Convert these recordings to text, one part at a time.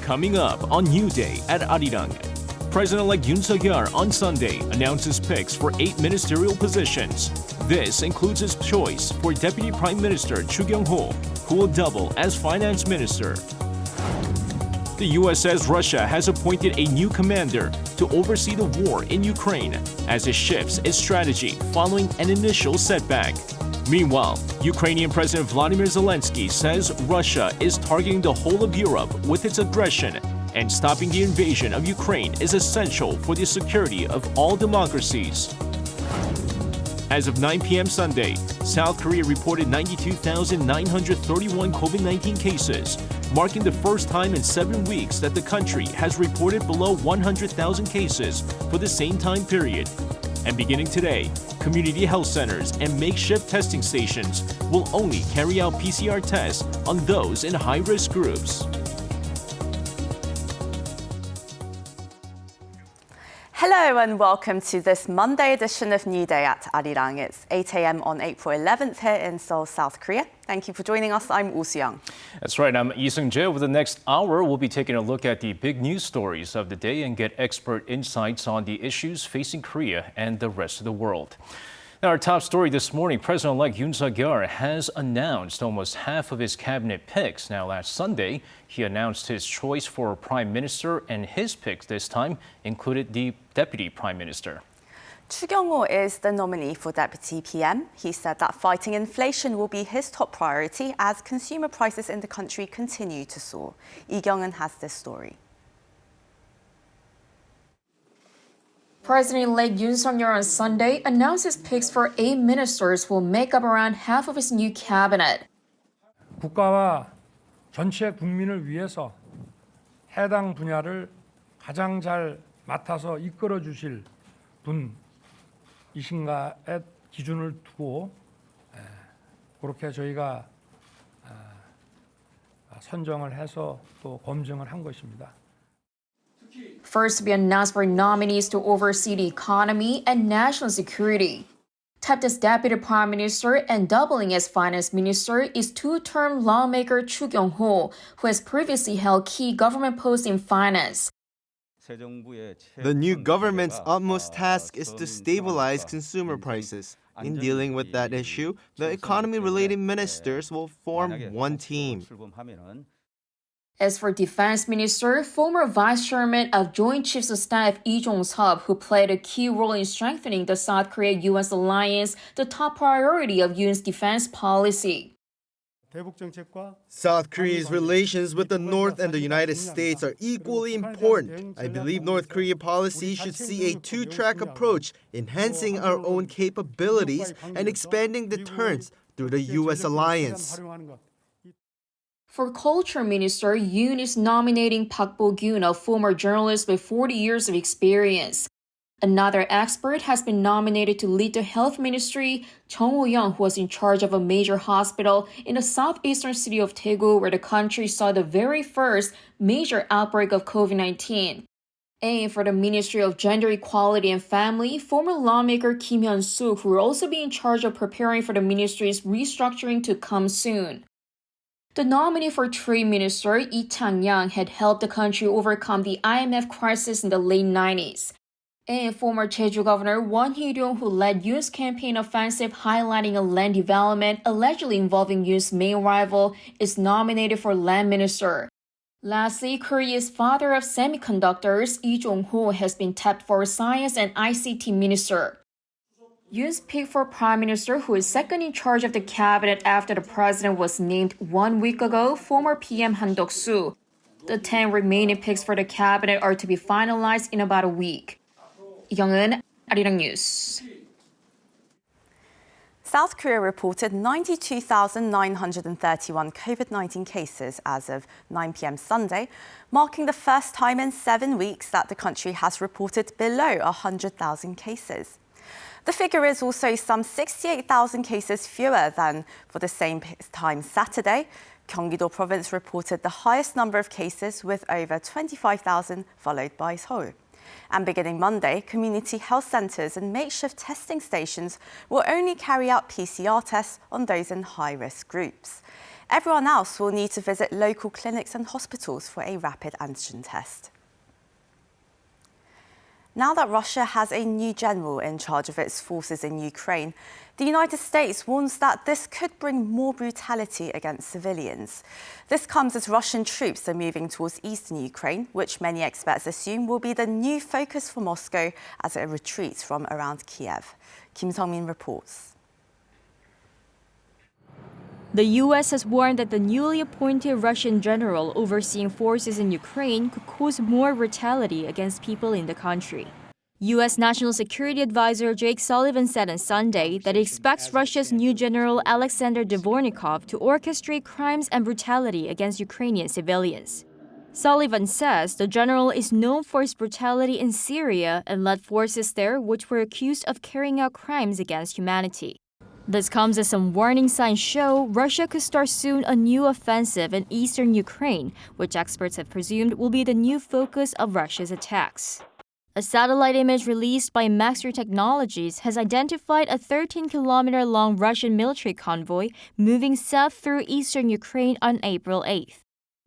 Coming up on New Day at Arirang, President-elect Yoon Sangs on Sunday announces picks for 8 ministerial positions. This includes his choice for Deputy Prime Minister Chu Kyung-ho, who will double as Finance Minister. The U.S. says Russia has appointed a new commander to oversee the war in Ukraine as it shifts its strategy following an initial setback. Meanwhile, Ukrainian President Vladimir Zelensky says Russia is targeting the whole of Europe with its aggression, and stopping the invasion of Ukraine is essential for the security of all democracies. As of 9 p.m. Sunday, South Korea reported 92,931 COVID-19 cases, marking the first time in 7 weeks that the country has reported below 100,000 cases for the same time period. And beginning today, community health centers and makeshift testing stations will only carry out PCR tests on those in high-risk groups. Hello and welcome to this Monday edition of New Day at Arirang. It's 8 a.m. on April 11th here in Seoul, South Korea. Thank you for joining us. I'm Woo Soo-young. That's right. I'm Lee Seung-jae. Over the next hour, we'll be taking a look at the big news stories of the day and get expert insights on the issues facing Korea and the rest of the world. Now, our top story this morning, President-elect Yoon Sangs has announced almost half of his cabinet picks. Now, last Sunday, he announced his choice for Prime Minister, and his picks this time included the Deputy Prime Minister. Chu Kyung-ho is the nominee for Deputy PM. He said that fighting inflation will be his top priority as consumer prices in the country continue to soar. Lee Kyung-un has this story. President-elect Yoon Sangs on Sunday announced his picks for 8 ministers who will make up around half of his new cabinet. 국가와 전체 국민을 위해서 해당 분야를 가장 잘 맡아서 이끌어 주실 분이신가에 기준을 두고 그렇게 저희가 선정을 해서 또 검증을 한 것입니다. First to be announced were nominees to oversee the economy and national security. Tapped as Deputy Prime Minister and doubling as Finance Minister is two-term lawmaker Chu Kyung-ho, who has previously held key government posts in finance. The new government's utmost task is to stabilize consumer prices. In dealing with that issue, the economy-related ministers will form one team. As for Defense Minister, former Vice Chairman of Joint Chiefs of Staff Lee Jong-sub, who played a key role in strengthening the South Korea-U.S. alliance, the top priority of Yoon's defense policy. South Korea's relations with the North and the United States are equally important. I believe North Korea policy should see a two-track approach, enhancing our own capabilities and expanding deterrence through the U.S. alliance. For Culture Minister, Yoon is nominating Park Bo-gyun, a former journalist with 40 years of experience. Another expert has been nominated to lead the Health Ministry, Chung Ho-young, who was in charge of a major hospital in the southeastern city of Daegu, where the country saw the very first major outbreak of COVID-19. And for the Ministry of Gender Equality and Family, former lawmaker Kim Hyun-suk, who will also be in charge of preparing for the ministry's restructuring to come soon. The nominee for Trade Minister, Lee Chang-yang, had helped the country overcome the IMF crisis in the late 90s. And former Jeju Governor Won Hee-ryong, who led Yoon's campaign offensive highlighting a land development allegedly involving Yoon's main rival, is nominated for Land Minister. Lastly, Korea's father of semiconductors, Lee Jong-ho, has been tapped for Science and ICT Minister. Yoon's pick for Prime Minister, who is second in charge of the cabinet after the president was named 1 week ago, former PM Han Duk-soo. The 10 remaining picks for the cabinet are to be finalized in about a week. Lee Kyung-un, Arirang News. South Korea reported 92,931 COVID-19 cases as of 9 p.m. Sunday, marking the first time in 7 weeks that the country has reported below 100,000 cases. The figure is also some 68,000 cases fewer than for the same time Saturday. Gyeonggi-do province reported the highest number of cases with over 25,000, followed by Seoul. And beginning Monday, community health centers and makeshift testing stations will only carry out PCR tests on those in high-risk groups. Everyone else will need to visit local clinics and hospitals for a rapid antigen test. Now that Russia has a new general in charge of its forces in Ukraine, the United States warns that this could bring more brutality against civilians. This comes as Russian troops are moving towards eastern Ukraine, which many experts assume will be the new focus for Moscow as it retreats from around Kiev. Kim Jong-un reports. The U.S. has warned that the newly appointed Russian general overseeing forces in Ukraine could cause more brutality against people in the country. U.S. National Security Advisor Jake Sullivan said on Sunday that he expects Russia's new general Alexander Dvornikov to orchestrate crimes and brutality against Ukrainian civilians. Sullivan says the general is known for his brutality in Syria and led forces there which were accused of carrying out crimes against humanity. This comes as some warning signs show Russia could start soon a new offensive in eastern Ukraine, which experts have presumed will be the new focus of Russia's attacks. A satellite image released by Maxar Technologies has identified a 13-kilometer-long Russian military convoy moving south through eastern Ukraine on April 8th.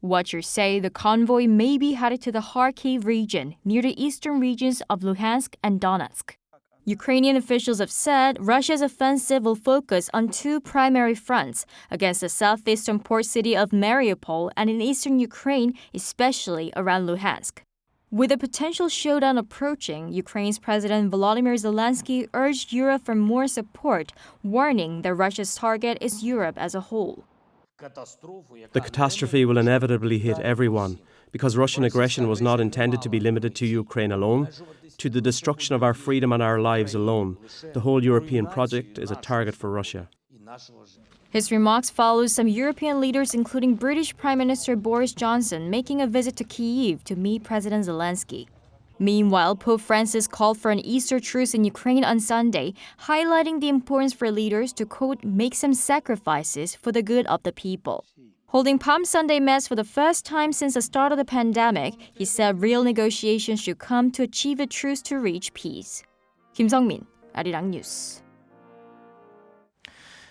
Watchers say the convoy may be headed to the Kharkiv region near the eastern regions of Luhansk and Donetsk. Ukrainian officials have said Russia's offensive will focus on two primary fronts against the southeastern port city of Mariupol and in eastern Ukraine, especially around Luhansk. With a potential showdown approaching, Ukraine's President Volodymyr Zelensky urged Europe for more support, warning that Russia's target is Europe as a whole. The catastrophe will inevitably hit everyone, because Russian aggression was not intended to be limited to Ukraine alone, to the destruction of our freedom and our lives alone. The whole European project is a target for Russia. His remarks follow some European leaders, including British Prime Minister Boris Johnson, making a visit to Kyiv to meet President Zelensky. Meanwhile, Pope Francis called for an Easter truce in Ukraine on Sunday, highlighting the importance for leaders to, quote, make some sacrifices for the good of the people. Holding Palm Sunday Mass for the first time since the start of the pandemic, he said real negotiations should come to achieve a truce to reach peace. Kim Sung-min, Arirang News.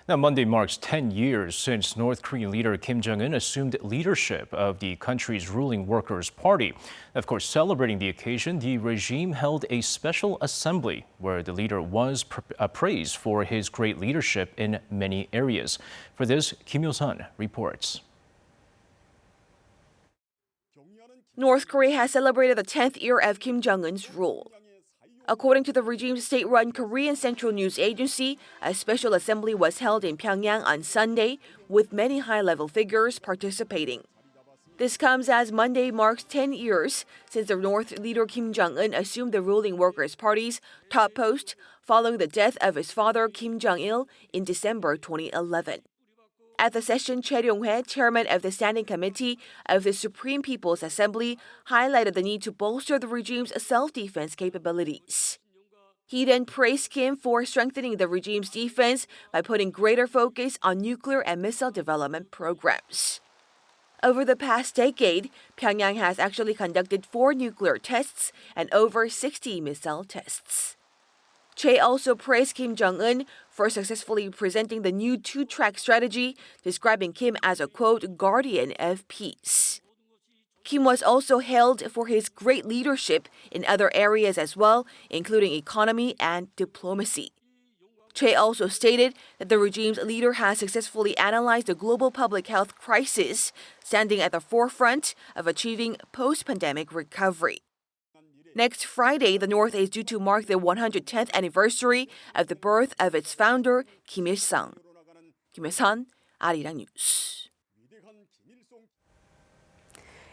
Now, Monday marks 10 years since North Korean leader Kim Jong-un assumed leadership of the country's ruling Workers' Party. Of course, celebrating the occasion, the regime held a special assembly where the leader was praised for his great leadership in many areas. For this, Kim Yo-sun reports. North Korea has celebrated the 10th year of Kim Jong-un's rule. According to the regime's state-run Korean Central News Agency, a special assembly was held in Pyongyang on Sunday, with many high-level figures participating. This comes as Monday marks 10 years since the North leader Kim Jong-un assumed the ruling Workers' Party's top post following the death of his father Kim Jong-il in December 2011. At the session, Choi Ryong-hwae, chairman of the Standing Committee of the Supreme People's Assembly, highlighted the need to bolster the regime's self-defense capabilities. He then praised Kim for strengthening the regime's defense by putting greater focus on nuclear and missile development programs. Over the past decade, Pyongyang has actually conducted 4 nuclear tests and over 60 missile tests. Che also praised Kim Jong-un for successfully presenting the new 2-track strategy, describing Kim as a, quote, guardian of peace. Kim was also hailed for his great leadership in other areas as well, including economy and diplomacy. Che also stated that the regime's leader has successfully analyzed the global public health crisis, standing at the forefront of achieving post-pandemic recovery. Next Friday, the North is due to mark the 110th anniversary of the birth of its founder, Kim Il-sung. Kim Il-sun, Arirang News.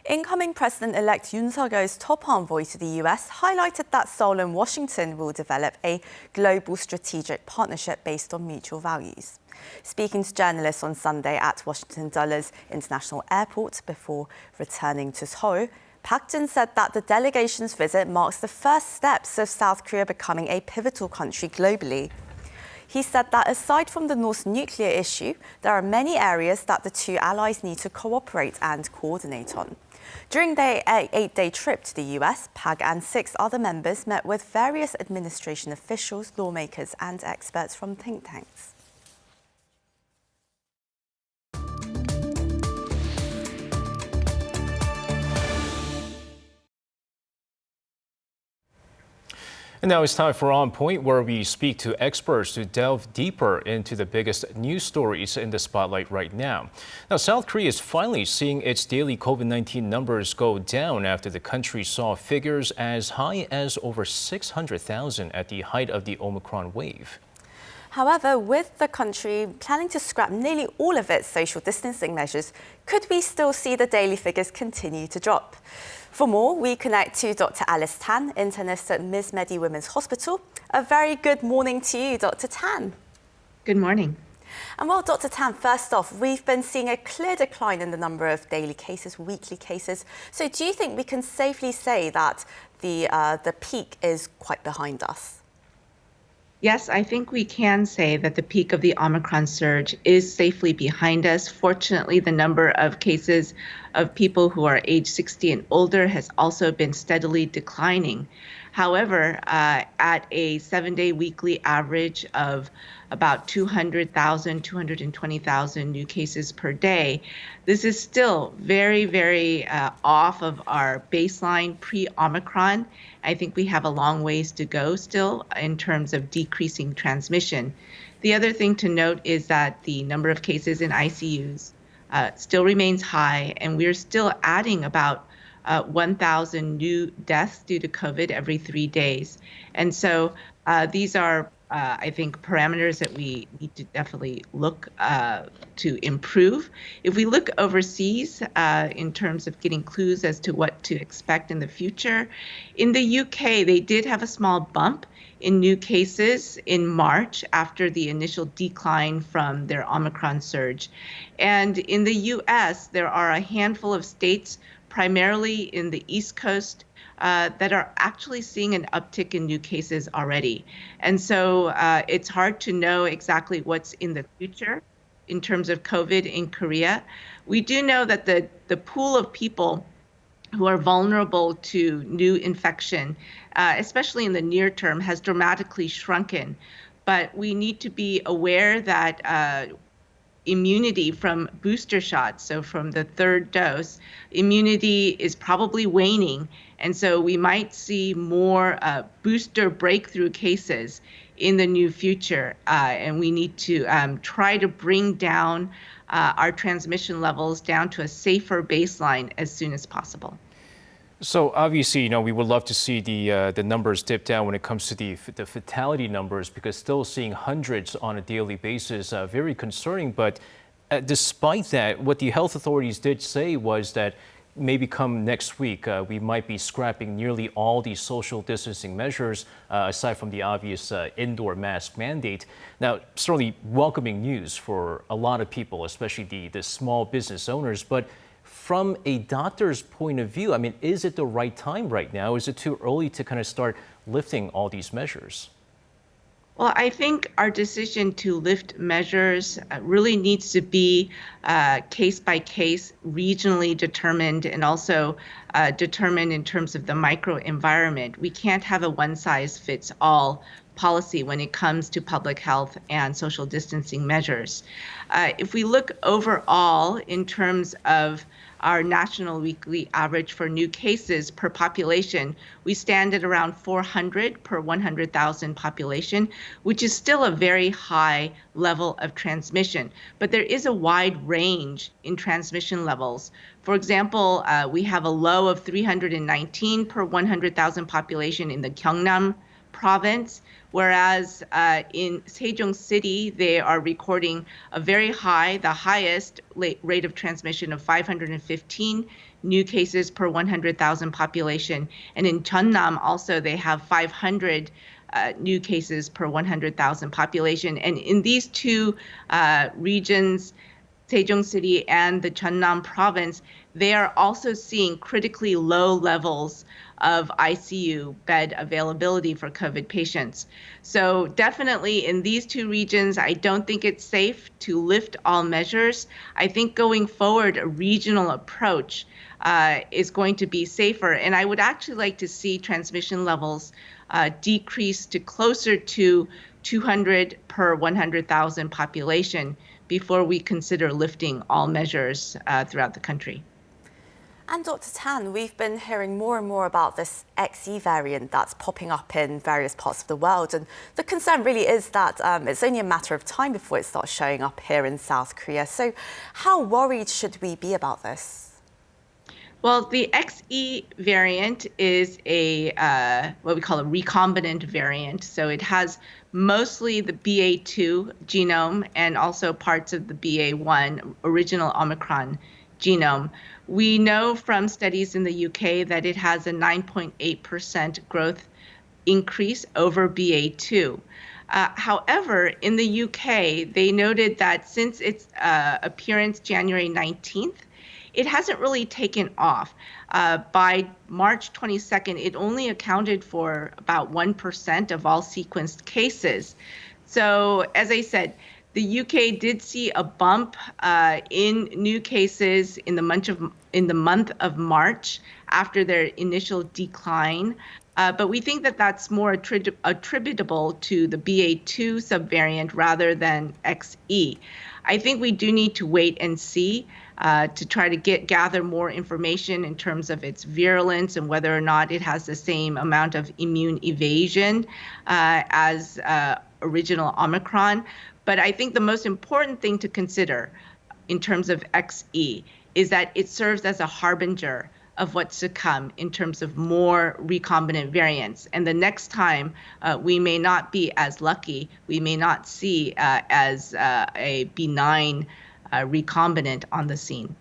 Incoming President-elect Yoon Sangs' top envoy to the US highlighted that Seoul and Washington will develop a global strategic partnership based on mutual values. Speaking to journalists on Sunday at Washington Dulles International Airport before returning to Seoul, Park Jin said that the delegation's visit marks the first steps of South Korea becoming a pivotal country globally. He said that aside from the North's nuclear issue, there are many areas that the two allies need to cooperate and coordinate on. During their 8-day trip to the US, Park and 6 other members met with various administration officials, lawmakers and experts from think tanks. And now it's time for On Point, where we speak to experts to delve deeper into the biggest news stories in the spotlight right now. Now, South Korea is finally seeing its daily COVID-19 numbers go down after the country saw figures as high as over 600,000 at the height of the Omicron wave. However, with the country planning to scrap nearly all of its social distancing measures, could we still see the daily figures continue to drop? For more, we connect to Dr. Alice Tan, internist at Ms. Medi Women's Hospital. A very good morning to you, Dr. Tan. Good morning. And well, Dr. Tan, first off, we've been seeing a clear decline in the number of daily cases, weekly cases. So do you think we can safely say that the peak is quite behind us? Yes, I think we can say that the peak of the Omicron surge is safely behind us. Fortunately, the number of cases of people who are age 60 and older has also been steadily declining. However, at a 7-day weekly average of about 200,000, 220,000 new cases per day, this is still very, very off of our baseline pre-Omicron. I think we have a long ways to go still in terms of decreasing transmission. The other thing to note is that the number of cases in ICUs still remains high, and we're still adding about 1,000 new deaths due to COVID every 3 days. And so these are, I think, parameters that we need to definitely look to improve. If we look overseas in terms of getting clues as to what to expect in the future, in the UK, they did have a small bump in new cases in March after the initial decline from their Omicron surge. And in the US, there are a handful of states, primarily in the East Coast, that are actually seeing an uptick in new cases already. And so it's hard to know exactly what's in the future in terms of COVID in Korea. We do know that the pool of people who are vulnerable to new infection, especially in the near term, has dramatically shrunken. But we need to be aware that immunity from booster shots, so from the third dose, immunity is probably waning. And so we might see more booster breakthrough cases in the near future. And we need to try to bring down our transmission levels down to a safer baseline as soon as possible. So obviously, we would love to see the numbers dip down when it comes to the fatality numbers, because still seeing hundreds on a daily basis, very concerning. But despite that, what the health authorities did say was that maybe come next week, we might be scrapping nearly all the social distancing measures, aside from the obvious indoor mask mandate. Now, certainly welcoming news for a lot of people, especially the small business owners. But from a doctor's point of view, I mean, is it the right time right now? Is it too early to kind of start lifting all these measures? Well, I think our decision to lift measures really needs to be case by case, regionally determined, and also determined in terms of the microenvironment. We can't have a one-size-fits-all policy when it comes to public health and social distancing measures. If we look overall in terms of our national weekly average for new cases per population, we stand at around 400 per 100,000 population, which is still a very high level of transmission. But there is a wide range in transmission levels. For example, we have a low of 319 per 100,000 population in the Gyeongnam province, whereas in Sejong City, they are recording a very high, the highest rate of transmission of 515 new cases per 100,000 population. And in Jeonnam also, they have 500 new cases per 100,000 population. And in these two regions, Sejong City and the Jeonnam province, they are also seeing critically low levels of ICU bed availability for COVID patients. So definitely in these two regions, I don't think it's safe to lift all measures. I think going forward, a regional approach is going to be safer. And I would actually like to see transmission levels decrease to closer to 200 per 100,000 population before we consider lifting all measures throughout the country. And Dr. Tan, we've been hearing more and more about this XE variant that's popping up in various parts of the world. And the concern really is that it's only a matter of time before it starts showing up here in South Korea. So how worried should we be about this? Well, the XE variant is a what we call a recombinant variant. So it has mostly the BA2 genome and also parts of the BA1 original Omicron genome. We know from studies in the UK that it has a 9.8% growth increase over BA2. However, in the UK, they noted that since its appearance January 19th, it hasn't really taken off. By March 22nd, it only accounted for about 1% of all sequenced cases. So, as I said, the UK did see a bump in new cases in the month of March after their initial decline. But we think that that's more attributable to the BA2 subvariant rather than XE. I think we do need to wait and see to try to gather more information in terms of its virulence and whether or not it has the same amount of immune evasion as original Omicron. But I think the most important thing to consider in terms of XE is that it serves as a harbinger of what's to come in terms of more recombinant variants. And the next time we may not be as lucky, we may not see as a benign recombinant on the scene.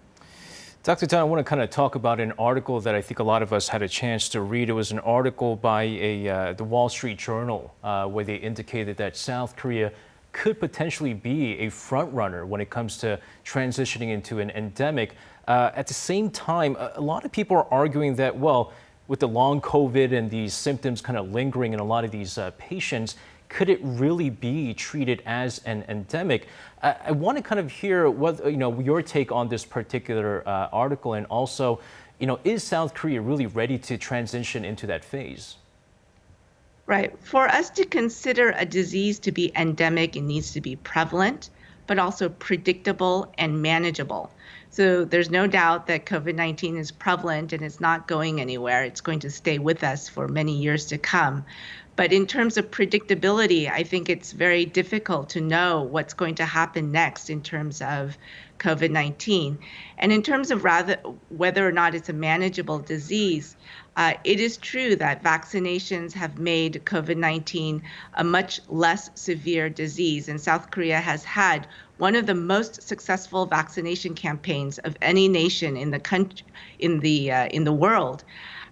Dr. Tan, I want to kind of talk about an article that I think a lot of us had a chance to read. It was an article by the Wall Street Journal where they indicated that South Korea could potentially be a front runner when it comes to transitioning into an endemic. At the same time, a lot of people are arguing that, well, with the long COVID and these symptoms kind of lingering in a lot of these patients, could it really be treated as an endemic? I want to kind of hear what your take on this particular article, and also, is South Korea really ready to transition into that phase? Right. For us to consider a disease to be endemic, it needs to be prevalent, but also predictable and manageable. So there's no doubt that COVID-19 is prevalent and it's not going anywhere. It's going to stay with us for many years to come. But in terms of predictability, I think it's very difficult to know what's going to happen next in terms of COVID-19. And in terms of whether or not it's a manageable disease, it is true that vaccinations have made COVID-19 a much less severe disease, and South Korea has had one of the most successful vaccination campaigns of any nation in the country, in the world.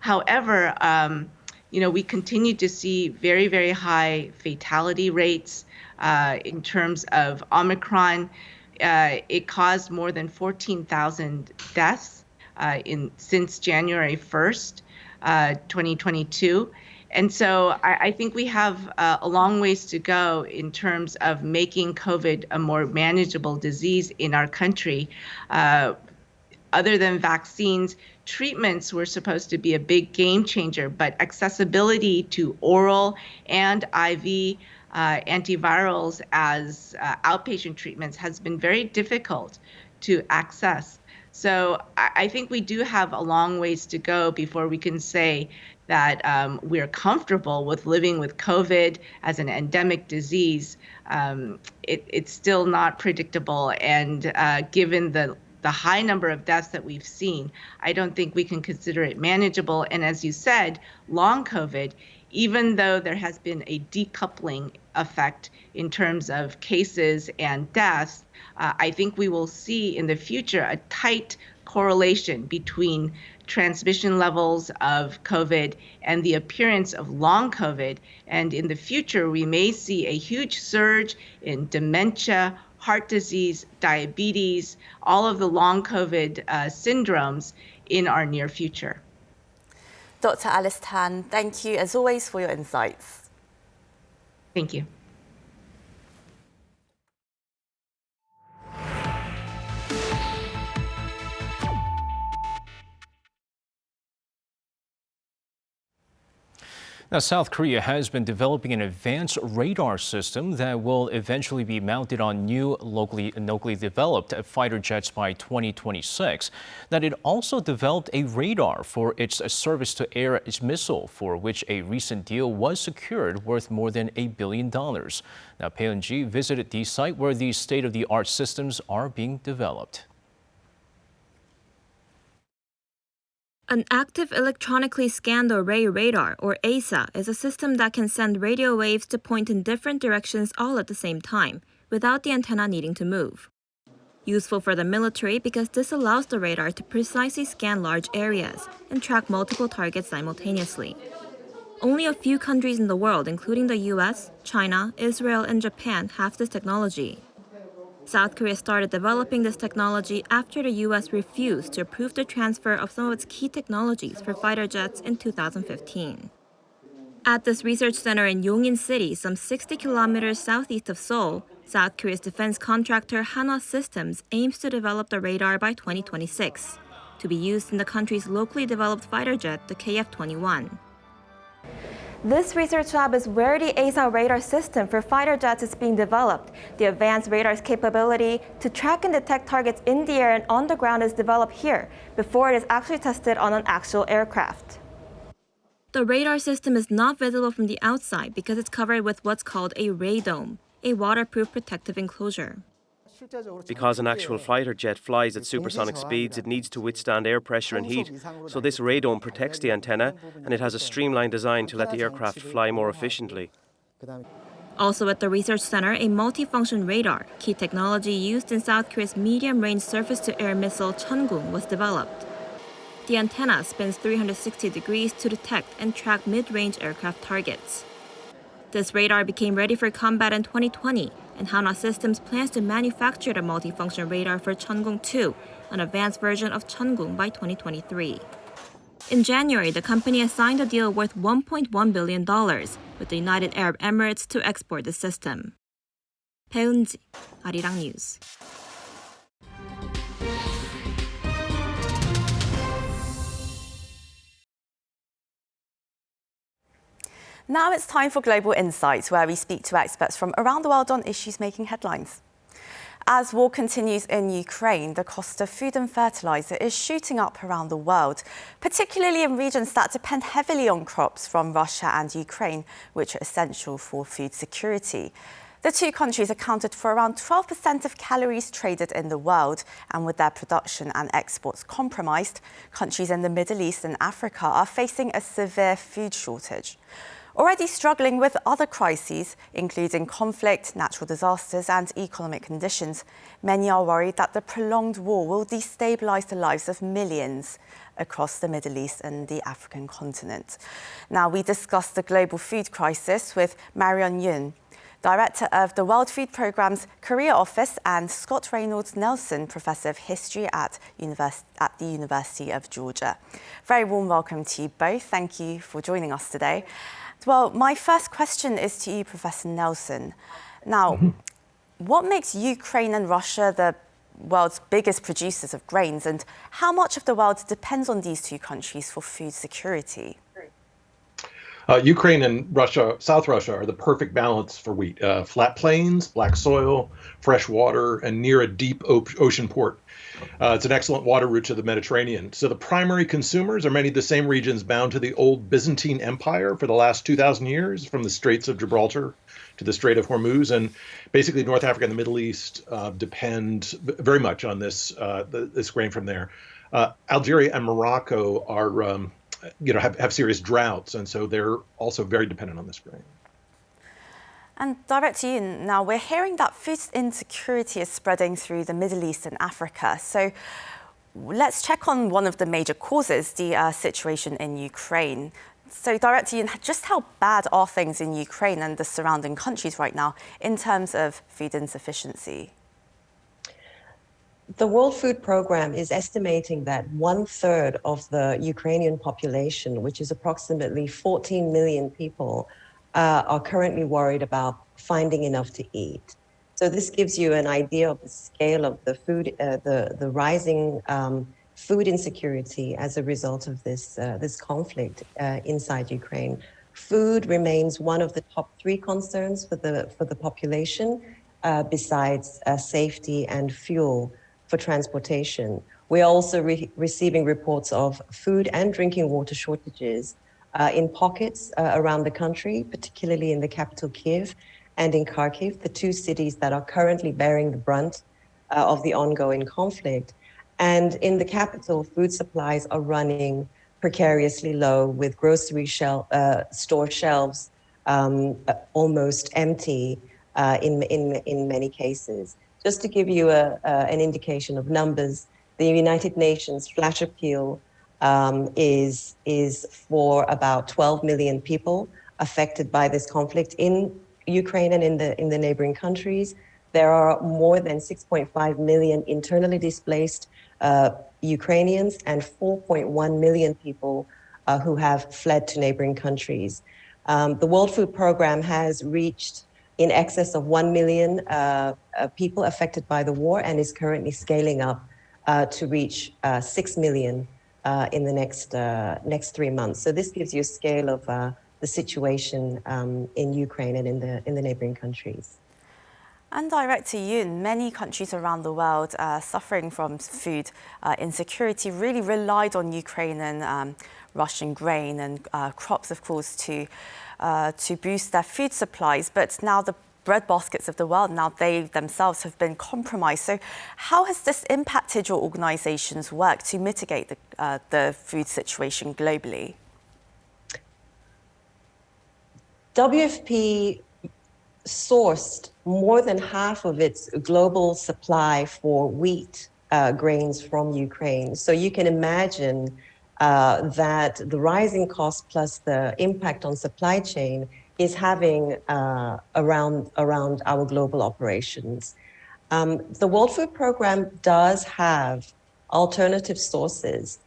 However, we continue to see very, very high fatality rates in terms of Omicron. It caused more than 14,000 deaths since January 1st. 2022. And so I think we have a long ways to go in terms of making COVID a more manageable disease in our country. Other than vaccines, treatments were supposed to be a big game changer, but accessibility to oral and IV antivirals as outpatient treatments has been very difficult to access. So I think we do have a long ways to go before we can say that we're comfortable with living with COVID as an endemic disease. It's still not predictable, and given the high number of deaths that we've seen, I don't think we can consider it manageable. And as you said, long COVID, even though there has been a decoupling effect in terms of cases and deaths, I think we will see in the future a tight correlation between transmission levels of COVID and the appearance of long COVID. And in the future, we may see a huge surge in dementia, heart disease, diabetes, all of the long COVID syndromes in our near future. Dr. Alice Tan, thank you as always for your insights. Thank you. Now, South Korea has been developing an advanced radar system that will eventually be mounted on new locally developed fighter jets by 2026. That it also developed a radar for its surface-to-air missile, for which a recent deal was secured worth more than $1 billion. Now, Paeun-ji visited the site where these state-of-the-art systems are being developed. An active electronically scanned array radar, or AESA, is a system that can send radio waves to point in different directions all at the same time, without the antenna needing to move. Useful for the military because this allows the radar to precisely scan large areas and track multiple targets simultaneously. Only a few countries in the world, including the US, China, Israel, and Japan, have this technology. South Korea started developing this technology after the U.S. refused to approve the transfer of some of its key technologies for fighter jets in 2015. At this research center in Yongin City, some 60 kilometers southeast of Seoul, South Korea's defense contractor Hanwha Systems aims to develop the radar by 2026, to be used in the country's locally developed fighter jet, the KF-21. This research lab is where the AESA radar system for fighter jets is being developed. The advanced radar's capability to track and detect targets in the air and on the ground is developed here before it is actually tested on an actual aircraft. The radar system is not visible from the outside because it's covered with what's called a radome, a waterproof protective enclosure. Because an actual fighter jet flies at supersonic speeds, it needs to withstand air pressure and heat. So this radome protects the antenna, and it has a streamlined design to let the aircraft fly more efficiently. Also at the research center, a multifunction radar, key technology used in South Korea's medium-range surface-to-air missile Cheongung, was developed. The antenna spins 360 degrees to detect and track mid-range aircraft targets. This radar became ready for combat in 2020, and Hanwha Systems plans to manufacture the multifunction radar for Cheongung 2, an advanced version of Cheongung, by 2023. In January, the company has signed a deal worth $1.1 billion with the United Arab Emirates to export the system. Paeun-ji, Arirang News. Now it's time for Global Insights, where we speak to experts from around the world on issues making headlines. As war continues in Ukraine, the cost of food and fertilizer is shooting up around the world, particularly in regions that depend heavily on crops from Russia and Ukraine, which are essential for food security. The two countries accounted for around 12% of calories traded in the world, and with their production and exports compromised, countries in the Middle East and Africa are facing a severe food shortage. Already struggling with other crises, including conflict, natural disasters and economic conditions, many are worried that the prolonged war will destabilize the lives of millions across the Middle East and the African continent. Now, we discussed the global food crisis with Marion Yoon, Director of the World Food Programme's Korea Office, and Scott Reynolds Nelson, Professor of History at the University of Georgia. Very warm welcome to you both. Thank you for joining us today. Well, my first question is to you, Professor Nelson. Now, what makes Ukraine and Russia the world's biggest producers of grains, and how much of the world depends on these two countries for food security? Ukraine and Russia, South Russia, are the perfect balance for wheat. Flat plains, black soil, fresh water, and near a deep ocean port. It's an excellent water route to the Mediterranean. So the primary consumers are many of the same regions bound to the old Byzantine Empire for the last 2,000 years, from the Straits of Gibraltar to the Strait of Hormuz. And basically North Africa and the Middle East depend very much on this grain from there. Algeria and Morocco are have serious droughts, and so they're also very dependent on this grain. And Director Yoon, now we're hearing that food insecurity is spreading through the Middle East and Africa. So let's check on one of the major causes, the situation in Ukraine. So Director Yoon, just how bad are things in Ukraine and the surrounding countries right now in terms of food insufficiency? The World Food Programme is estimating that 1/3 of the Ukrainian population, which is approximately 14 million people, are currently worried about finding enough to eat. So this gives you an idea of the scale of the food, the rising food insecurity as a result of this conflict inside Ukraine. Food remains one of the top 3 concerns for the population, besides safety and fuel for transportation. We are also receiving reports of food and drinking water shortages in pockets around the country, particularly in the capital Kiev and in Kharkiv, the 2 cities that are currently bearing the brunt of the ongoing conflict. And in the capital, food supplies are running precariously low, with grocery store shelves almost empty in many cases. Just to give you an indication of numbers, the United Nations flash appeal is for about 12 million people affected by this conflict in Ukraine and in the neighboring countries. There are more than 6.5 million internally displaced Ukrainians and 4.1 million people who have fled to neighboring countries. The World Food Programme has reached in excess of 1 million people affected by the war and is currently scaling up to reach 6 million in the next 3 months. So this gives you a scale of the situation in Ukraine and in the neighboring countries. And Director Yoon, many countries around the world suffering from food insecurity really relied on Ukrainian Russian grain and crops, of course, to boost their food supplies. But now the breadbaskets of the world, now they themselves have been compromised. So how has this impacted your organization's work to mitigate the food situation globally? WFP sourced more than half of its global supply for wheat grains from Ukraine. So you can imagine that the rising cost plus the impact on supply chain is having around our global operations. The World Food Programme does have alternative sources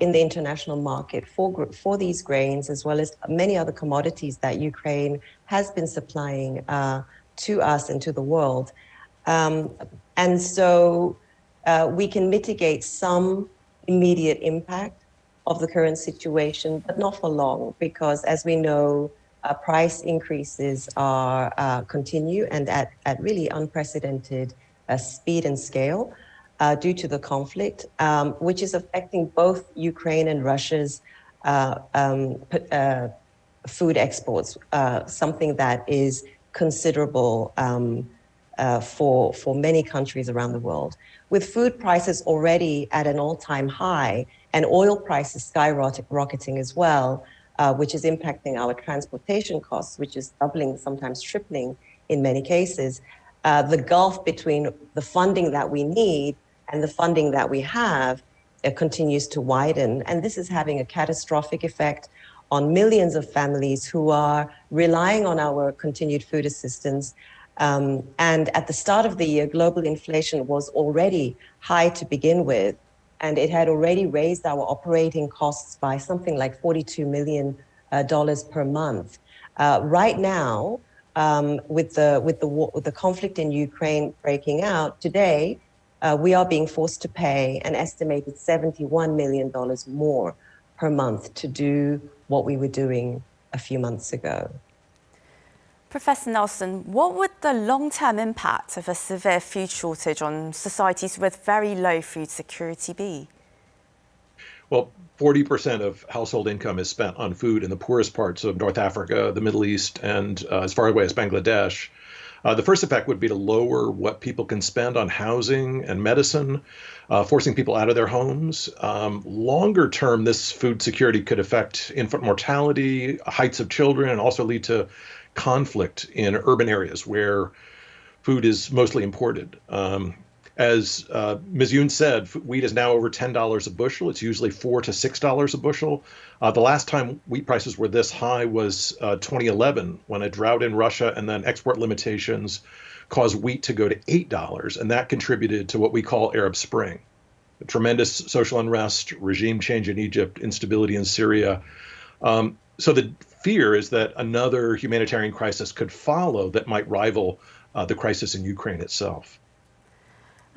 in the international market for these grains, as well as many other commodities that Ukraine has been supplying to us and to the world. And so we can mitigate some immediate impact of the current situation, but not for long, because as we know, price increases are continue and at really unprecedented speed and scale due to the conflict, which is affecting both Ukraine and Russia's food exports, something that is considerable for many countries around the world. With food prices already at an all-time high and oil prices skyrocketing as well, which is impacting our transportation costs, which is doubling, sometimes tripling in many cases, the gulf between the funding that we need and the funding that we have continues to widen. And this is having a catastrophic effect on millions of families who are relying on our continued food assistance. And at the start of the year, global inflation was already high to begin with, and it had already raised our operating costs by something like $42 million per month. Right now, with the conflict in Ukraine breaking out today, we are being forced to pay an estimated $71 million more per month to do what we were doing a few months ago. Professor Nelson, what would the long-term impact of a severe food shortage on societies with very low food security be? Well, 40% of household income is spent on food in the poorest parts of North Africa, the Middle East, and as far away as Bangladesh. The first effect would be to lower what people can spend on housing and medicine, forcing people out of their homes. Longer term, this food security could affect infant mortality, heights of children, and also lead to conflict in urban areas where food is mostly imported. As Ms. Yoon said, wheat is now over $10 a bushel. It's usually $4 to $6 a bushel. The last time wheat prices were this high was 2011, when a drought in Russia and then export limitations caused wheat to go to $8, and that contributed to what we call Arab Spring. Tremendous social unrest, regime change in Egypt, instability in Syria. So the fear is that another humanitarian crisis could follow that might rival the crisis in Ukraine itself.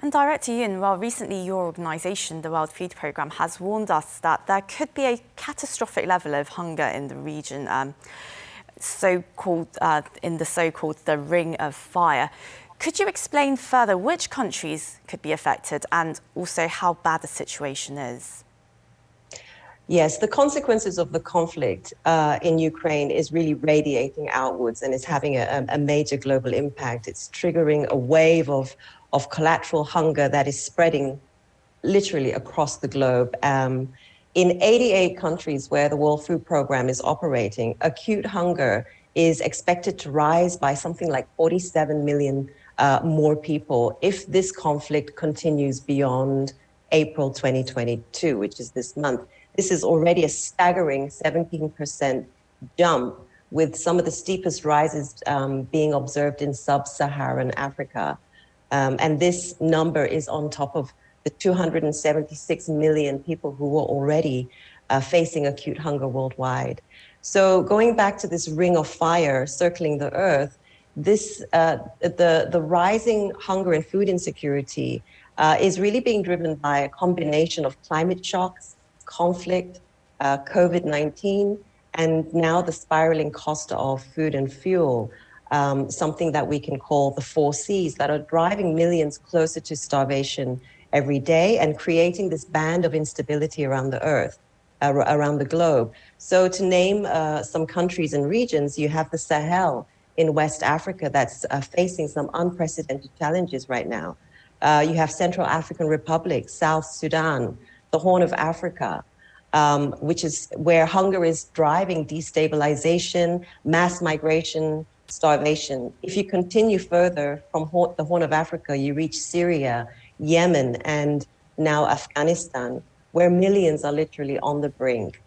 And Director Yoon, well, recently your organisation, the World Food Programme, has warned us that there could be a catastrophic level of hunger in the region, in the so-called the Ring of Fire. Could you explain further which countries could be affected and also how bad the situation is? Yes, the consequences of the conflict in Ukraine is really radiating outwards and is having a major global impact. It's triggering a wave of collateral hunger that is spreading literally across the globe. In 88 countries where the World Food Programme is operating, acute hunger is expected to rise by something like 47 million more people if this conflict continues beyond April 2022, which is this month. This is already a staggering 17% jump, with some of the steepest rises being observed in sub-Saharan Africa. And this number is on top of the 276 million people who were already facing acute hunger worldwide. So going back to this ring of fire circling the earth, the rising hunger and food insecurity is really being driven by a combination of climate shocks, conflict, COVID-19, and now the spiraling cost of food and fuel, something that we can call the 4 Cs that are driving millions closer to starvation every day and creating this band of instability around the earth, around the globe. So to name some countries and regions, you have the Sahel in West Africa that's facing some unprecedented challenges right now. You have Central African Republic, South Sudan, the Horn of Africa, which is where hunger is driving destabilization, mass migration, starvation. If you continue further from the Horn of Africa, you reach Syria, Yemen, and now Afghanistan, where millions are literally on the brink.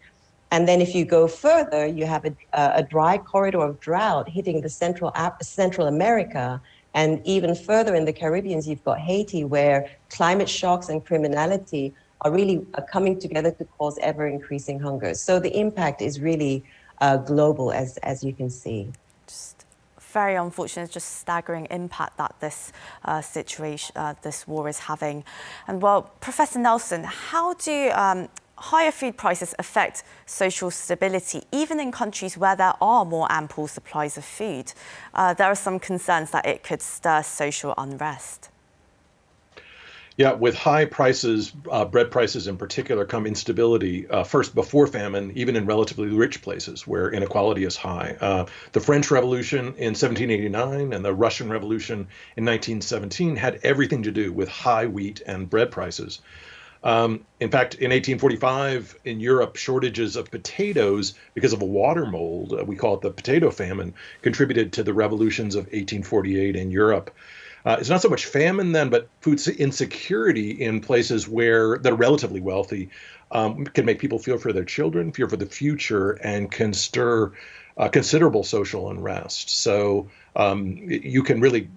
And then if you go further, you have a dry corridor of drought hitting the Central America. And even further in the Caribbean, you've got Haiti, where climate shocks and criminality are really coming together to cause ever-increasing hunger. So the impact is really global, as you can see. Just very unfortunate, just staggering impact that this this war is having. And well, Professor Nelson, how do higher food prices affect social stability, even in countries where there are more ample supplies of food? There are some concerns that it could stir social unrest. Yeah, with high prices, bread prices in particular, come instability, first before famine, even in relatively rich places where inequality is high. The French Revolution in 1789 and the Russian Revolution in 1917 had everything to do with high wheat and bread prices. In fact, in 1845, in Europe, shortages of potatoes because of a water mold, we call it the potato famine, contributed to the revolutions of 1848 in Europe. It's not so much famine then, but food insecurity in places that are relatively wealthy can make people fear for their children, fear for the future, and can stir considerable social unrest. So you can really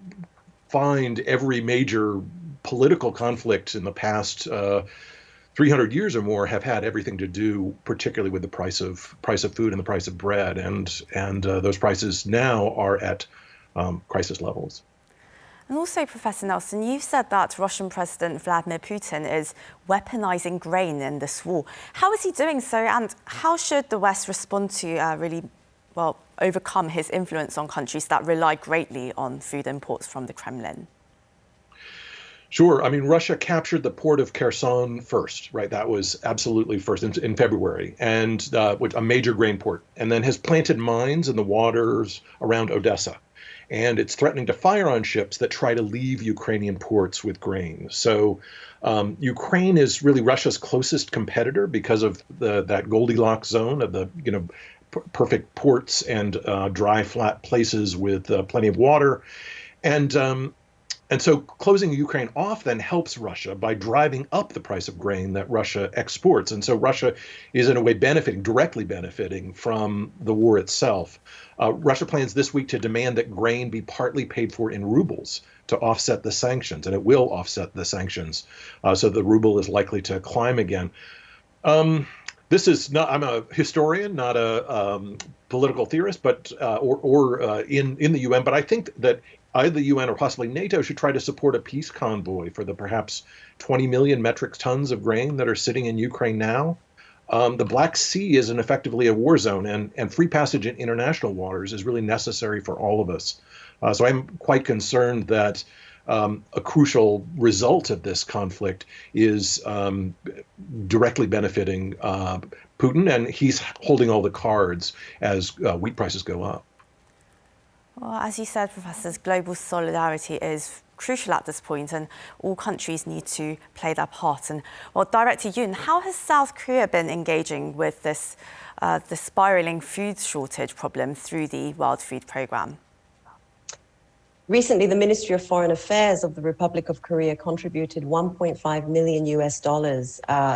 find every major political conflict in the past 300 years or more have had everything to do, particularly with the price of food and the price of bread, and those prices now are at crisis levels. And also, Professor Nelson, you've said that Russian President Vladimir Putin is weaponizing grain in this war. How is he doing so, and how should the West respond to overcome his influence on countries that rely greatly on food imports from the Kremlin? Sure. I mean, Russia captured the port of Kherson first, right? That was absolutely first in February, and a major grain port, and then has planted mines in the waters around Odessa. And it's threatening to fire on ships that try to leave Ukrainian ports with grain. So Ukraine is really Russia's closest competitor because of that Goldilocks zone of the perfect ports and dry, flat places with plenty of water. And so closing Ukraine off then helps Russia by driving up the price of grain that Russia exports. And so Russia is in a way directly benefiting from the war itself. Russia plans this week to demand that grain be partly paid for in rubles to offset the sanctions, and it will offset the sanctions. So the ruble is likely to climb again. This is not, I'm a historian, not a political theorist, but in the UN, but I think that either the UN or possibly NATO should try to support a peace convoy for the perhaps 20 million metric tons of grain that are sitting in Ukraine now. The Black Sea is effectively a war zone, and free passage in international waters is really necessary for all of us. So I'm quite concerned that a crucial result of this conflict is directly benefiting Putin, and he's holding all the cards as wheat prices go up. Well, as you said, Professors, global solidarity is crucial at this point, and all countries need to play their part. And well, Director Yoon, how has South Korea been engaging with this the spiraling food shortage problem through the World Food Programme? Recently, the Ministry of Foreign Affairs of the Republic of Korea contributed $1.5 million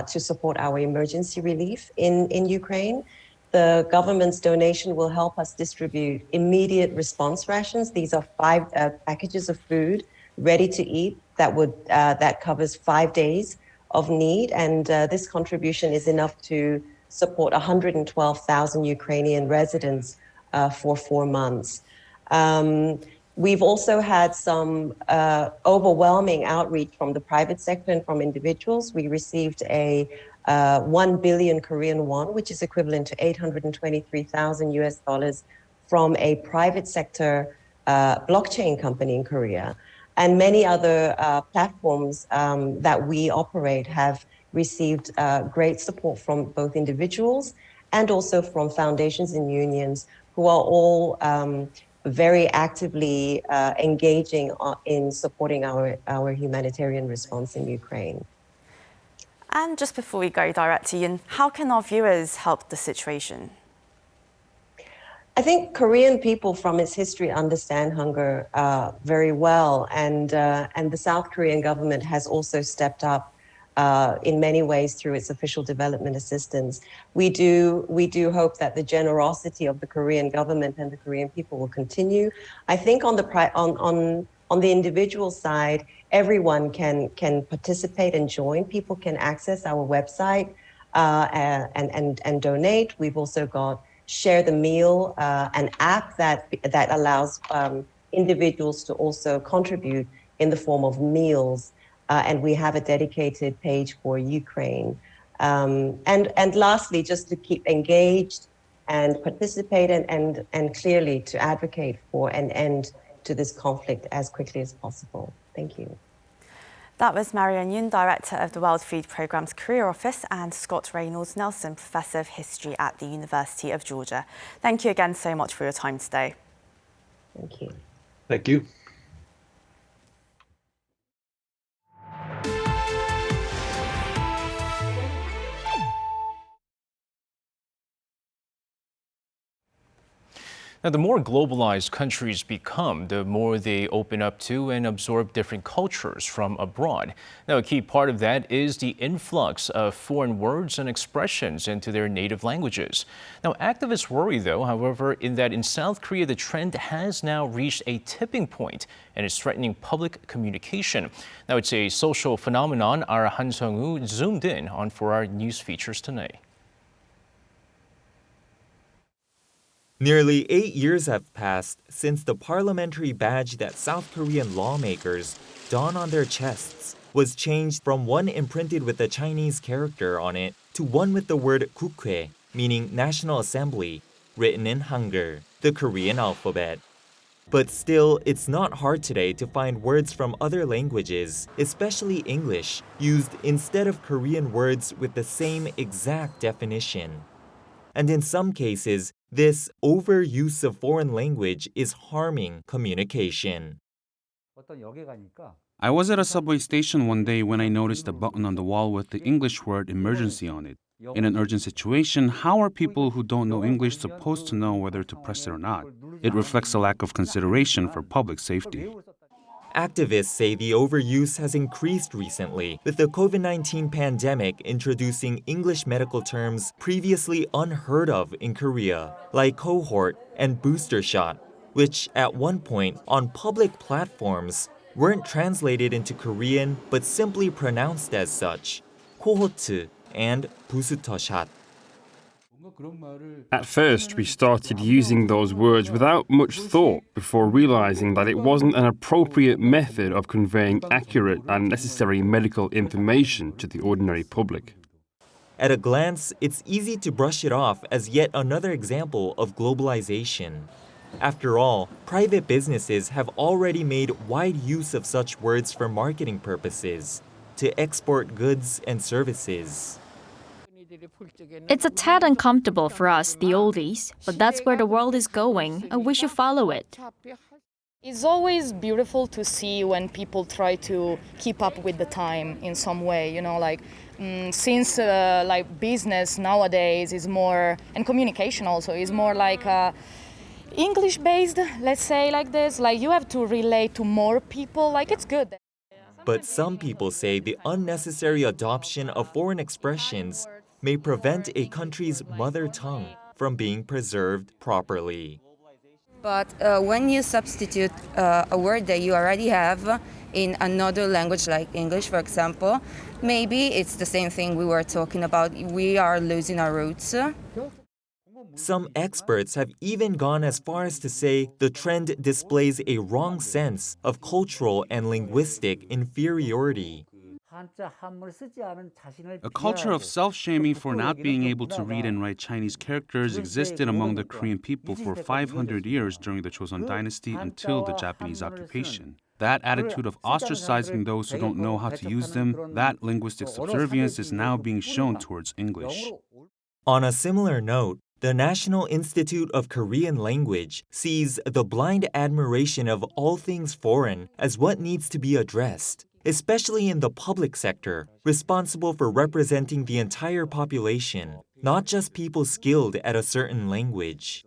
to support our emergency relief in Ukraine. The government's donation will help us distribute immediate response rations. These are 5 packages of food ready to eat that covers 5 days of need. And this contribution is enough to support 112,000 Ukrainian residents for 4 months. We've also had some overwhelming outreach from the private sector and from individuals. We received a 1 billion Korean won, which is equivalent to $823,000 from a private sector blockchain company in Korea. And many other platforms that we operate have received great support from both individuals and also from foundations and unions who are all very actively engaging in supporting our humanitarian response in Ukraine. And just before we go, Director Yoon, how can our viewers help the situation? I think Korean people from its history understand hunger very well, and the South Korean government has also stepped up in many ways through its official development assistance. We do hope that the generosity of the Korean government and the Korean people will continue. I think on the individual side, everyone can participate and join. People can access our website and donate. We've also got Share the Meal, an app that allows individuals to also contribute in the form of meals. And we have a dedicated page for Ukraine. And lastly, just to keep engaged and participate and clearly to advocate for an end to this conflict as quickly as possible. Thank you. That was Marianne Yoon, Director of the World Food Programme's Career Office, and Scott Reynolds-Nelson, Professor of History at the University of Georgia. Thank you again so much for your time today. Thank you. Thank you. Now, the more globalized countries become, the more they open up to and absorb different cultures from abroad. Now, a key part of that is the influx of foreign words and expressions into their native languages. Now, activists worry, though, however, in South Korea, the trend has now reached a tipping point and is threatening public communication. Now, it's a social phenomenon our Han Sung-woo zoomed in on for our news features tonight. Nearly 8 years have passed since the parliamentary badge that South Korean lawmakers don on their chests was changed from one imprinted with a Chinese character on it to one with the word 국회, meaning National Assembly, written in Hangul, the Korean alphabet. But still, it's not hard today to find words from other languages, especially English, used instead of Korean words with the same exact definition. And in some cases, this overuse of foreign language is harming communication. I was at a subway station one day when I noticed a button on the wall with the English word emergency on it. In an urgent situation, how are people who don't know English supposed to know whether to press it or not? It reflects a lack of consideration for public safety. Activists say the overuse has increased recently, with the COVID-19 pandemic introducing English medical terms previously unheard of in Korea, like cohort and booster shot, which at one point on public platforms weren't translated into Korean but simply pronounced as such, cohort and 부스터 샷. At first, we started using those words without much thought before realizing that it wasn't an appropriate method of conveying accurate and necessary medical information to the ordinary public. At a glance, it's easy to brush it off as yet another example of globalization. After all, private businesses have already made wide use of such words for marketing purposes, to export goods and services. It's a tad uncomfortable for us, the oldies, but that's where the world is going, and we should follow it. It's always beautiful to see when people try to keep up with the time in some way, since business nowadays is more, and communication also, is more like English-based, let's say like this, you have to relate to more people, it's good. But some people say the unnecessary adoption of foreign expressions may prevent a country's mother tongue from being preserved properly. But when you substitute a word that you already have in another language like English, for example, maybe it's the same thing we were talking about. We are losing our roots. Some experts have even gone as far as to say the trend displays a wrong sense of cultural and linguistic inferiority. A culture of self-shaming for not being able to read and write Chinese characters existed among the Korean people for 500 years during the Joseon dynasty until the Japanese occupation. That attitude of ostracizing those who don't know how to use them, that linguistic subservience is now being shown towards English. On a similar note, the National Institute of Korean Language sees the blind admiration of all things foreign as what needs to be addressed, especially in the public sector, responsible for representing the entire population, not just people skilled at a certain language.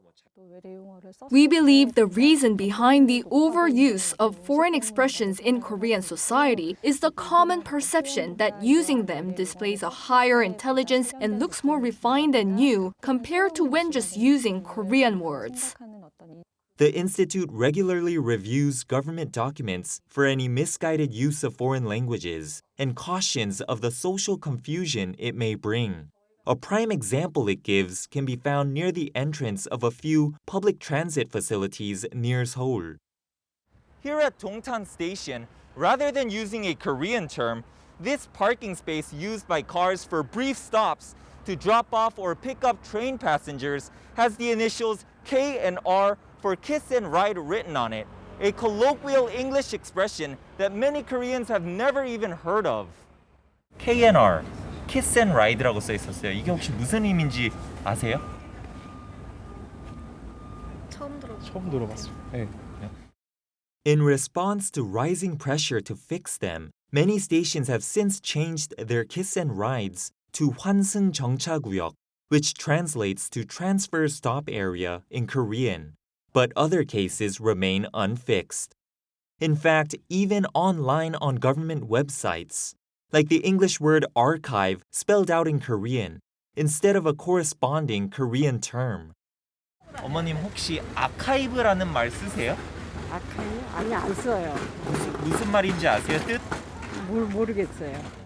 We believe the reason behind the overuse of foreign expressions in Korean society is the common perception that using them displays a higher intelligence and looks more refined and new compared to when just using Korean words. The Institute regularly reviews government documents for any misguided use of foreign languages and cautions of the social confusion it may bring. A prime example it gives can be found near the entrance of a few public transit facilities near Seoul. Here at Dongtan Station, rather than using a Korean term, this parking space used by cars for brief stops to drop off or pick up train passengers has the initials K and R for kiss and ride written on it, a colloquial English expression that many Koreans have never even heard of. K and R. Kiss and Ride라고 써 있었어요. 이게 혹시 무슨 의미인지 아세요? 처음 들어봤어요. 네. In response to rising pressure to fix them, many stations have since changed their kiss and rides to 환승 정차구역, which translates to transfer stop area in Korean. But other cases remain unfixed. In fact, even online on government websites, like the English word archive spelled out in Korean, instead of a corresponding Korean term. 어머님 혹시 아카이브라는 말 쓰세요? 아카이브? 아니 안 써요. 무슨 말인지 아세요? 뜻? 모르겠어요.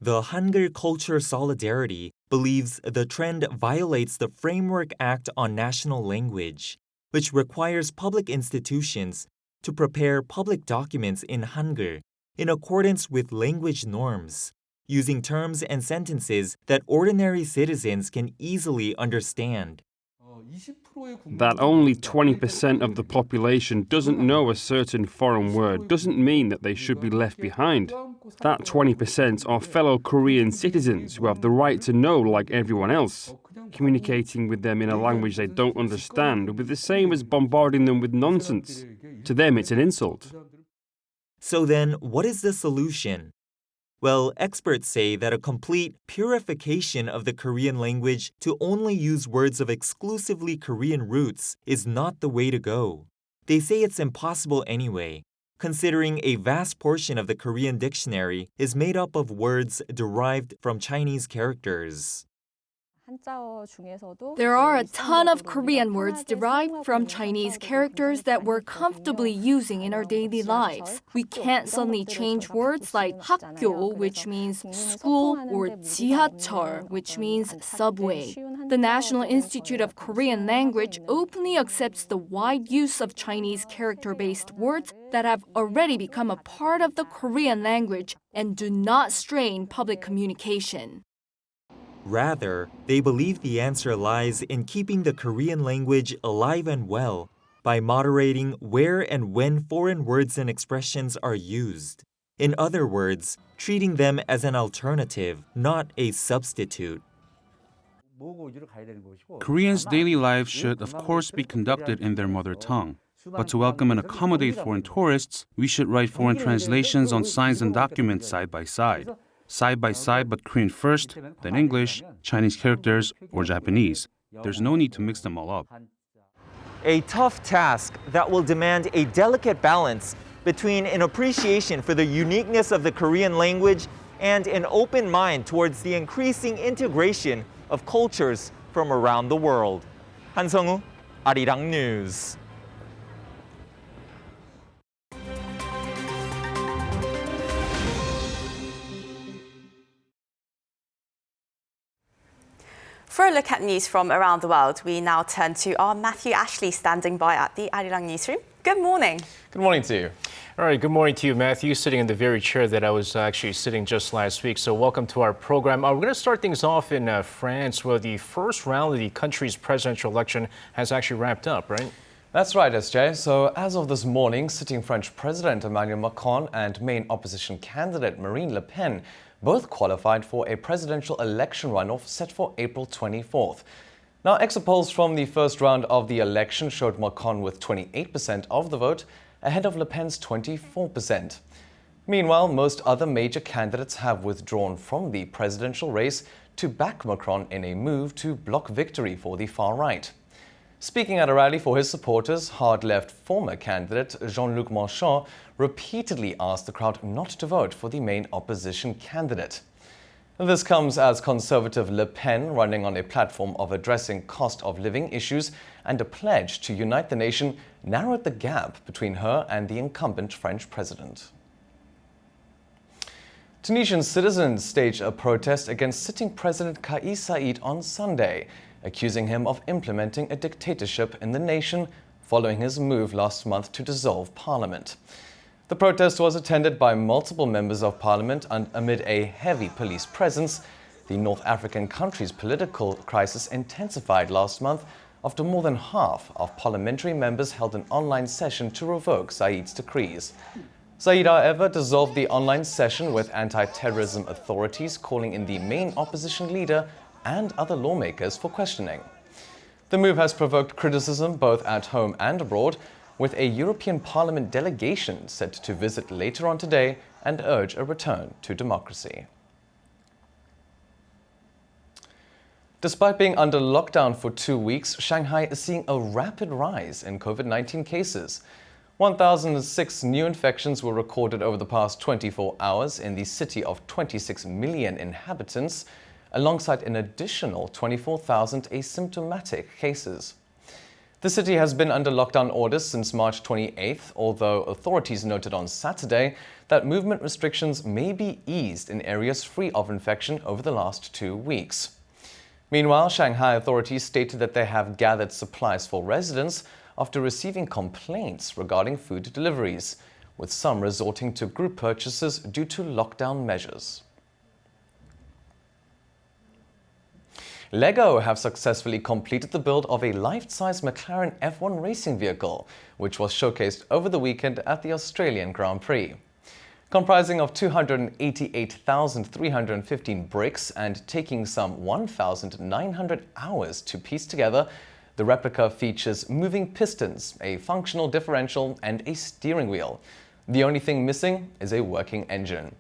The Hangul Culture Solidarity believes the trend violates the Framework Act on National Language, which requires public institutions to prepare public documents in Hangul in accordance with language norms, using terms and sentences that ordinary citizens can easily understand. That only 20% of the population doesn't know a certain foreign word doesn't mean that they should be left behind. That 20% are fellow Korean citizens who have the right to know like everyone else. Communicating with them in a language they don't understand would be the same as bombarding them with nonsense. To them, it's an insult. So then, what is the solution? Well, experts say that a complete purification of the Korean language to only use words of exclusively Korean roots is not the way to go. They say it's impossible anyway, considering a vast portion of the Korean dictionary is made up of words derived from Chinese characters. There are a ton of Korean words derived from Chinese characters that we're comfortably using in our daily lives. We can't suddenly change words like 학교, which means school, or 지하철, which means subway. The National Institute of Korean Language openly accepts the wide use of Chinese character-based words that have already become a part of the Korean language and do not strain public communication. Rather, they believe the answer lies in keeping the Korean language alive and well by moderating where and when foreign words and expressions are used. In other words, treating them as an alternative, not a substitute. Koreans' daily lives should, of course, be conducted in their mother tongue. But to welcome and accommodate foreign tourists, we should write foreign translations on signs and documents side by side. Side by side, but Korean first, then English, Chinese characters, or Japanese. There's no need to mix them all up. A tough task that will demand a delicate balance between an appreciation for the uniqueness of the Korean language and an open mind towards the increasing integration of cultures from around the world. Han Sung-woo, Arirang News. For a look at news from around the world, we now turn to our Matthew Ashley standing by at the Arirang newsroom. Good morning. Good morning to you. All right, good morning to you, Matthew, sitting in the very chair that I was actually sitting just last week. So welcome to our program. We're going to start things off in France, where the first round of the country's presidential election has actually wrapped up, right? That's right, SJ. So as of this morning, sitting French President Emmanuel Macron and main opposition candidate Marine Le Pen both qualified for a presidential election runoff set for April 24th. Now, exit polls from the first round of the election showed Macron with 28% of the vote, ahead of Le Pen's 24%. Meanwhile, most other major candidates have withdrawn from the presidential race to back Macron in a move to block victory for the far right. Speaking at a rally for his supporters, hard-left former candidate Jean-Luc Mélenchon repeatedly asked the crowd not to vote for the main opposition candidate. This comes as conservative Le Pen, running on a platform of addressing cost of living issues and a pledge to unite the nation, narrowed the gap between her and the incumbent French president. Tunisian citizens staged a protest against sitting President Kais Saied on Sunday, accusing him of implementing a dictatorship in the nation following his move last month to dissolve parliament. The protest was attended by multiple members of parliament and amid a heavy police presence. The North African country's political crisis intensified last month after more than half of parliamentary members held an online session to revoke Said's decrees. Said, however, dissolved the online session with anti-terrorism authorities calling in the main opposition leader and other lawmakers for questioning. The move has provoked criticism both at home and abroad, with a European Parliament delegation set to visit later on today and urge a return to democracy. Despite being under lockdown for 2 weeks, Shanghai is seeing a rapid rise in COVID-19 cases. 1,006 new infections were recorded over the past 24 hours in the city of 26 million inhabitants, alongside an additional 24,000 asymptomatic cases. The city has been under lockdown orders since March 28th, although authorities noted on Saturday that movement restrictions may be eased in areas free of infection over the last 2 weeks. Meanwhile, Shanghai authorities stated that they have gathered supplies for residents after receiving complaints regarding food deliveries, with some resorting to group purchases due to lockdown measures. LEGO have successfully completed the build of a life-size McLaren F1 racing vehicle, which was showcased over the weekend at the Australian Grand Prix. Comprising of 288,315 bricks and taking some 1,900 hours to piece together, the replica features moving pistons, a functional differential, and a steering wheel. The only thing missing is a working engine.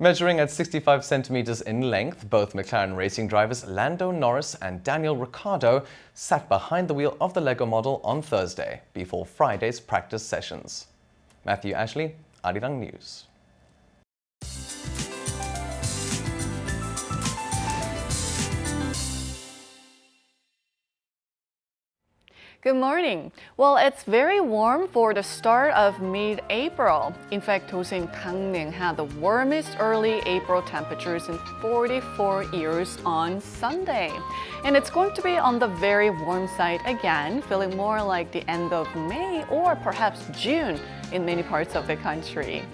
Measuring at 65 centimeters in length, both McLaren racing drivers Lando Norris and Daniel Ricciardo sat behind the wheel of the LEGO model on Thursday before Friday's practice sessions. Matthew Ashley, Arirang News. Good morning. Well, it's very warm for the start of mid-April. In fact, Tosin Gangneung had the warmest early April temperatures in 44 years on Sunday. And it's going to be on the very warm side again, feeling more like the end of May or perhaps June in many parts of the country.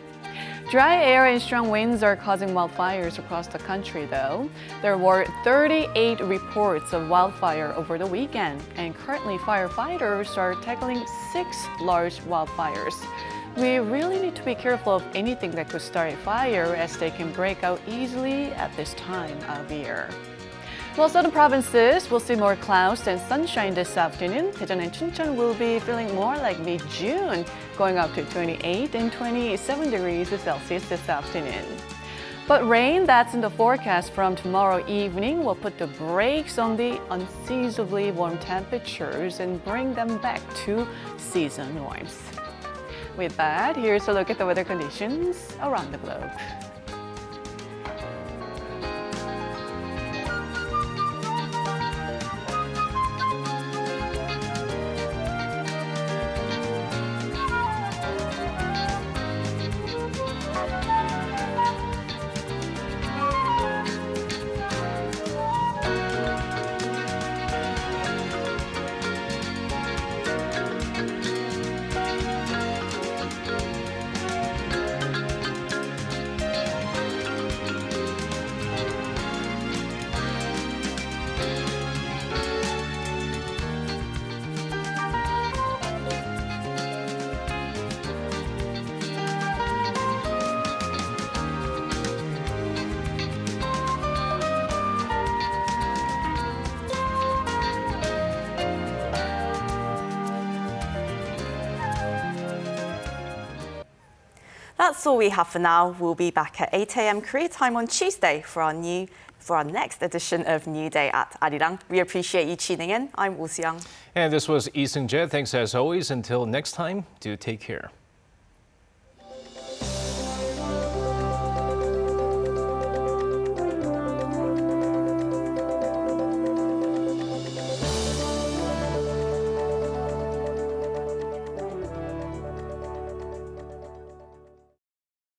Dry air and strong winds are causing wildfires across the country, though. There were 38 reports of wildfire over the weekend, and currently firefighters are tackling 6 large wildfires. We really need to be careful of anything that could start a fire, as they can break out easily at this time of year. Well, southern provinces will see more clouds and sunshine this afternoon. Daejeon and Chuncheon will be feeling more like mid-June, going up to 28 and 27 degrees Celsius this afternoon. But rain that's in the forecast from tomorrow evening will put the brakes on the unseasonably warm temperatures and bring them back to season norms. With that, here's a look at the weather conditions around the globe. That's all we have for now. We'll be back at 8 a.m. Korea time on Tuesday for our next edition of New Day at Arirang. We appreciate you tuning in. I'm Woo Seung. And this was Lee Seung-jae. Thanks as always. Until next time, do take care.